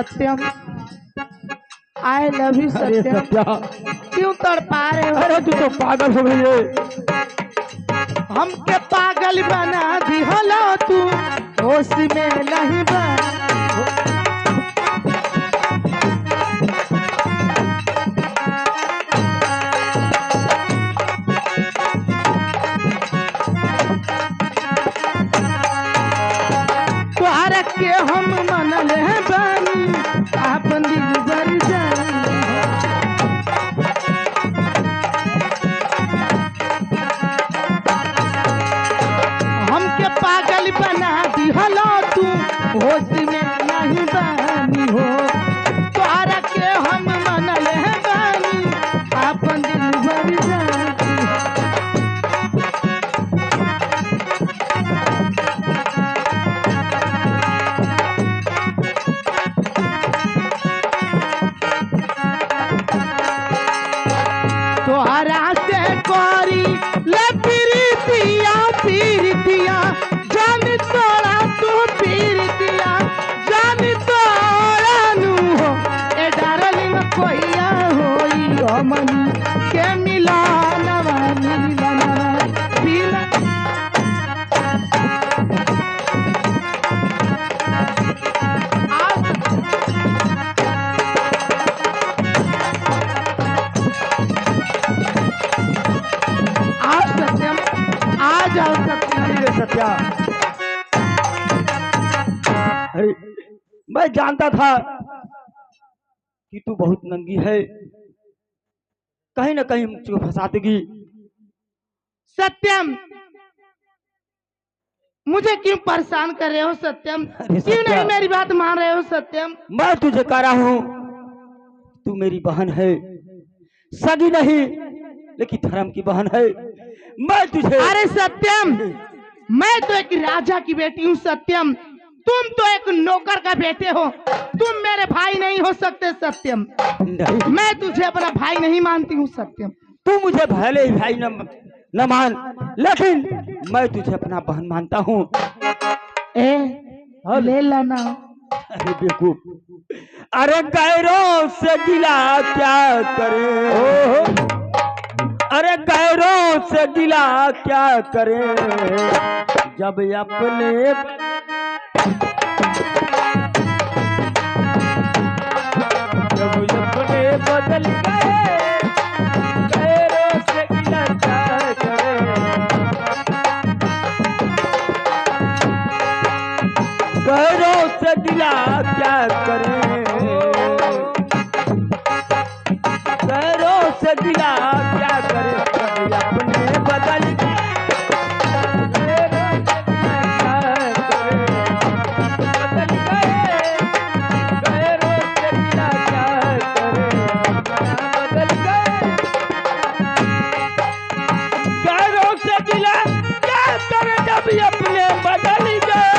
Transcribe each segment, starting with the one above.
Satyam, I love you अरे सत्यम। सत्या, क्यों तड़पा रहे हो? अरे तू तो पागल हो गई है। हमके पागल बना दी हलो तू, होश में नहीं बना। तुहरा के हम मनल है बानी, आपन दिल भर जानी। हमके पागल बना दी हलो तू, होश में नहीं बानी हो। तुहरा के हम मनल है बानी, आपन दिल भर जानी। तोहरा से कोरी ले पीरितिया पीरितिया, जान तोड़ा तू पीरितिया, जान तोड़ा नू हो। ए डार्लिंग कोइया होई हमनी के मिलानवा मिलनवा मिलन। आओ सत्यम, आ जाओ सत्यम। अरे सत्या, अरे मैं जानता था कि तू बहुत नंगी है, कहीं ना कहीं मुझको फंसा देगी। सत्यम, मुझे क्यों परेशान कर रहे हो सत्यम? अरे क्यों सत्या, नहीं मेरी बात मान रहे हो सत्यम? मैं तुझे कह रहा हूँ, तू मेरी बहन है, सगी नहीं लेकिन धर्म की बहन है। मैं तुझे अरे सत्यम, मैं तो एक राजा की बेटी हूँ सत्यम, तुम तो एक नौकर का बेटे हो, तुम मेरे भाई नहीं हो सकते सत्यम। नहीं, मैं तुझे अपना भाई नहीं मानती हूँ सत्यम। तू मुझे भले ही भाई न मान, लेकिन मैं तुझे अपना बहन मानता हूँ। ले लाना। अरे बेवकूफ, अरे गैरों से गिला क्या करे, अरे गैरों से गिला क्या करे, जब अपने बदल गए, गैरों से गिला क्या करे, गैरों से गिला क्या करे, गैरों से गिला क्या करे, जब अपने बदल गए, गैरों से गिला क्या करे, बदल गए, गैरों से गिला क्या करे, बदल गए, गैरों से गिला क्या करे, जब अपने बदल गए।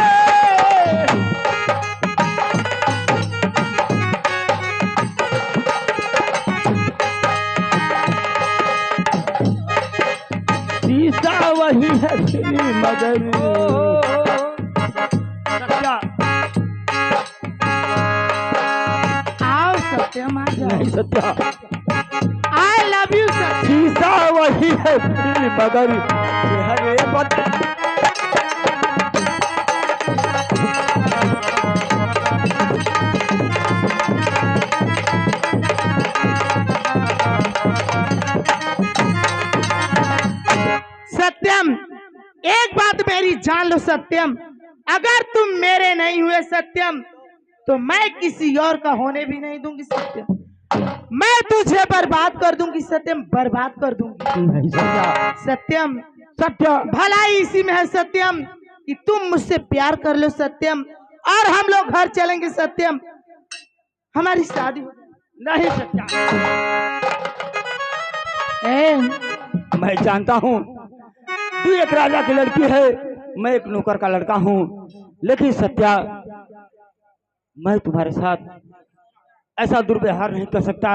शीशा वही है श्री मगर सत्या, आओ सत्यम, आ जाओ। नहीं सत्या, आई लव यू सत्यम। शीशा वही है श्री मगर चेहरे बदल। सत्यम, एक बात मेरी जान लो सत्यम, अगर तुम मेरे नहीं हुए सत्यम, तो मैं किसी और का होने भी नहीं दूंगी सत्यम। मैं तुझे बर्बाद कर दूंगी सत्यम, बर्बाद कर दूंगी। नहीं सत्या, सत्यम, सत्या, भलाई इसी में है सत्यम कि तुम मुझसे प्यार कर लो सत्यम, और हम लोग घर चलेंगे सत्यम, हमारी शादी। नहीं सत्या, मैं जानता हूँ तू एक राजा की लड़की है, मैं एक नौकर का लड़का हूँ, लेकिन सत्या मैं तुम्हारे साथ ऐसा दुर्व्यवहार नहीं कर सकता।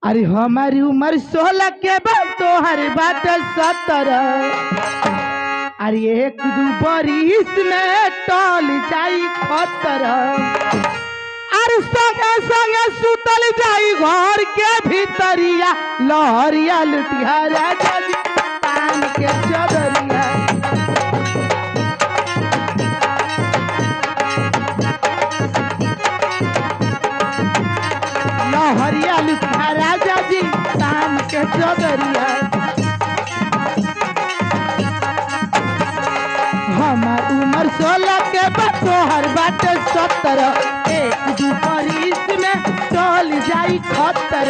अरे हमारी उम्र 16 के बाद तो हर बात 17, अरे एक दू बरिस में टल जाई खतर, अरे संगे संगे सुतल जाई घर के भीतरिया, लहरिया लुटिया राजा जी तान के चदरिया। लहरिया लुटिया राजा जी तान के चदरिया। हमार उम्र 16 के बाद तोहर बाटे 70, एक दू बरिस में टल जाई खतर।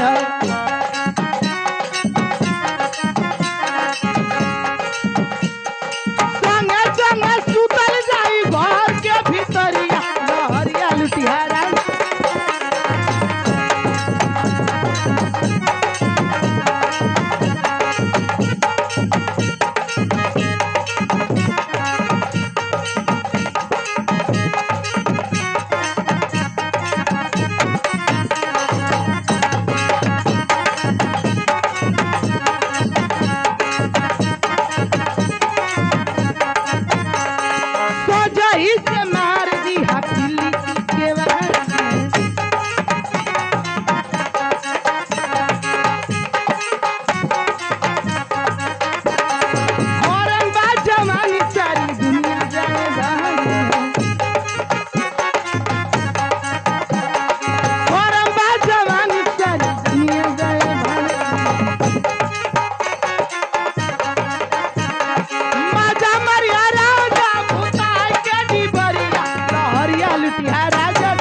संगे संगे सुतल जाई घर के भीतरिया, लहरिया लुटिया राजा। इसे मार दी हथेली के औरन बा जवानी सारी दुनिया जाए औरन बा जवानी सारी दुनिया जाए मजा मरिया राजा लुटिया राजा।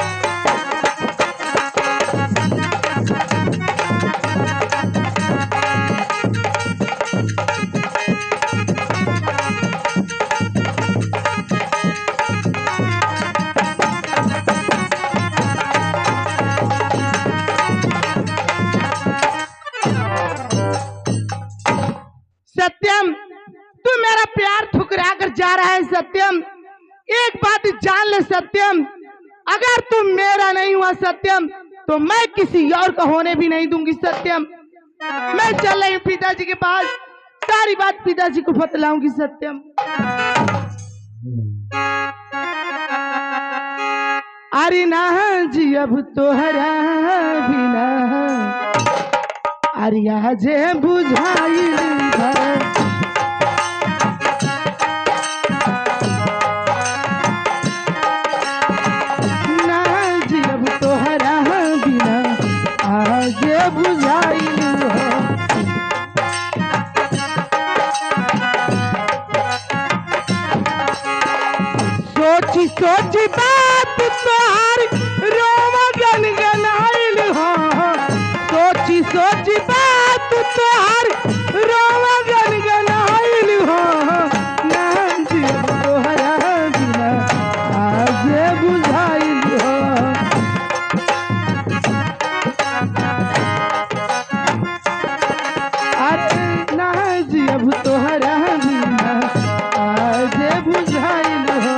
सत्यम, तू मेरा प्यार ठुकरा कर जा रहा है सत्यम। एक बात जान ले सत्यम, अगर तुम मेरा नहीं हुआ सत्यम तो मैं किसी और का होने भी नहीं दूंगी सत्यम। मैं चल रही हूँ पिताजी के पास, सारी बात पिताजी को बतलाऊंगी सत्यम। अरे ना जी अब तोहरा बिना, अरे आज बुझाई बुझाई सोची सोची बात तोहार रोमा गनगनाइल हो, सोची सोची बात तोहार रोमा गनगनाइल हो। ना जी तोहरा बिना आज बुझाइल हो। अब तोहरा बिना आज बुझाइल हो।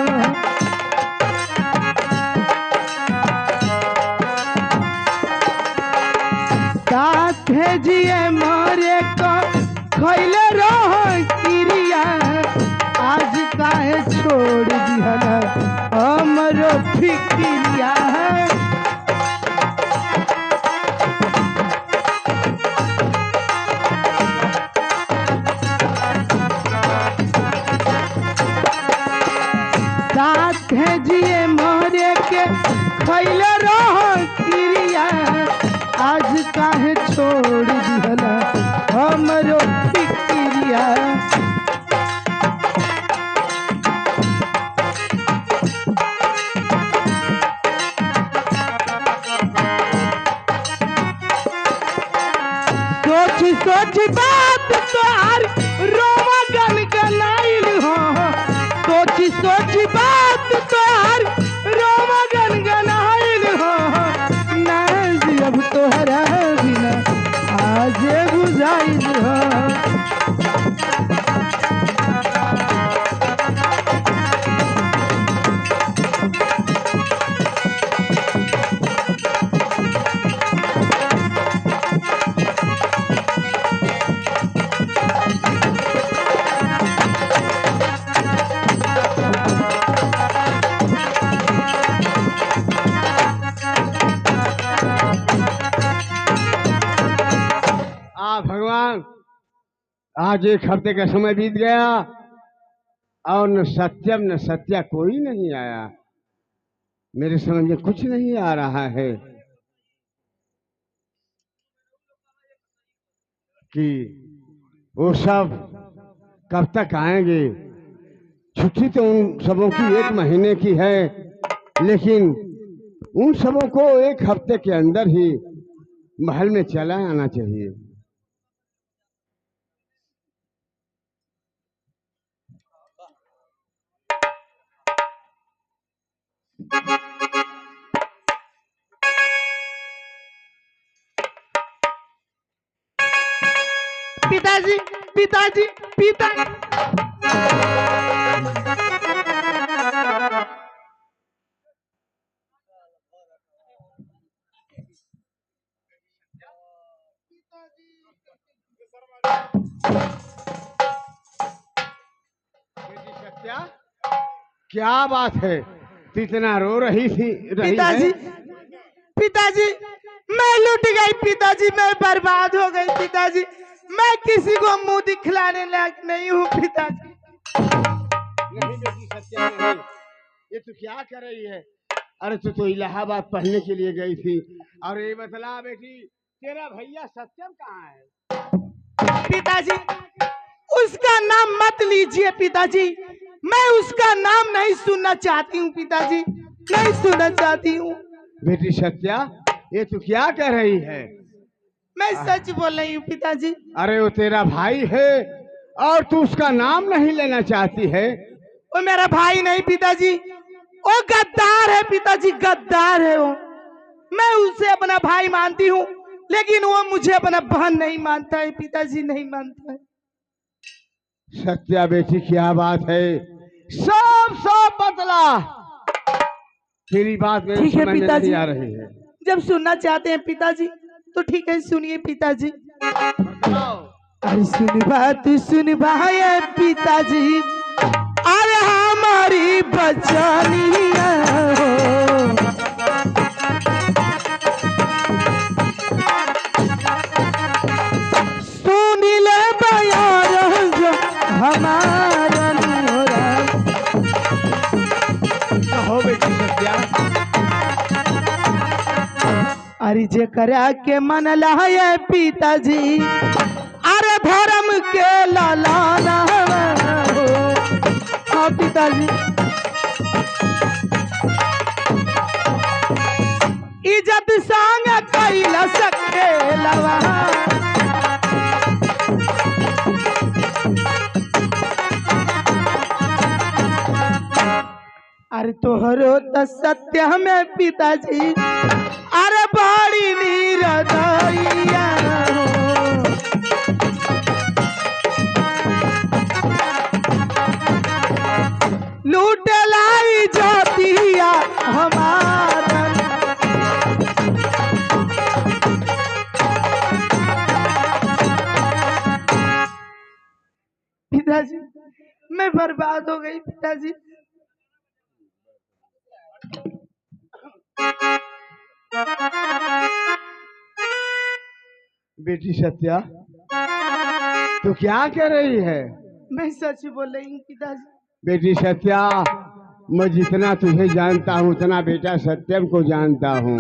आज एक हफ्ते का समय बीत गया और न सत्यम न सत्या कोई नहीं आया। मेरे समझ में कुछ नहीं आ रहा है कि वो सब कब तक आएंगे। छुट्टी तो उन सबों की 1 महीने की है, लेकिन उन सबों को 1 हफ्ते के अंदर ही महल में चला आना चाहिए। पिताजी पिताजी पिता सत्या, क्या बात है? तू इतना रो रही पिताजी है? पिताजी मैं लुट गई पिताजी, मैं बर्बाद हो गई पिताजी, मैं किसी को मुंह दिखलाने लायक नहीं हूँ पिताजी। नहीं बेटी सत्या, नहीं। ये तू क्या कर रही है? अरे तू तो इलाहाबाद पढ़ने के लिए गई थी। और ये बतला बेटी, तेरा भैया सत्यम कहाँ है? पिताजी उसका नाम मत लीजिए पिताजी, मैं उसका नाम नहीं सुनना चाहती हूँ पिताजी, नहीं सुनना चाहती हूँ। बेटी सत्या, ये तू क्या कह रही है? मैं सच बोल रही हूँ पिताजी। अरे वो तेरा भाई है और तू उसका नाम नहीं लेना चाहती है? वो मेरा भाई नहीं पिताजी, वो गद्दार है पिताजी, गद्दार है वो। मैं उसे अपना भाई मानती हूँ, लेकिन वो मुझे अपना बहन नहीं मानता है पिताजी, नहीं मानता है। सत्या बेटी, क्या बात है? सब सब बतला। तेरी बात मेरे ठीक है समझ में पिताजी, नहीं आ रही है। जब सुनना चाहते हैं पिताजी तो ठीक है, सुनिए पिताजी। अरे सुन भाई पिताजी, अरे हमारी बचानिया सुन ले बयार जो हमारा हो बेटी सत्या। अरे जे करा के मन लाए पिताजी, अरे धर्म के लालाना हो। हाँ पिताजी, इज्जत संग कैला सके लवा। अरे तोहरो तो सत्य में पिताजी, अरे बड़ी नीरदैया लूट लाई जातिया हमारा। पिताजी मैं बर्बाद हो गई पिताजी। बेटी सत्या, तू क्या कह रही है? मैं सच बोल रही हूँ पिताजी। बेटी सत्या, मैं जितना तुझे जानता हूँ उतना बेटा सत्यम को जानता हूँ।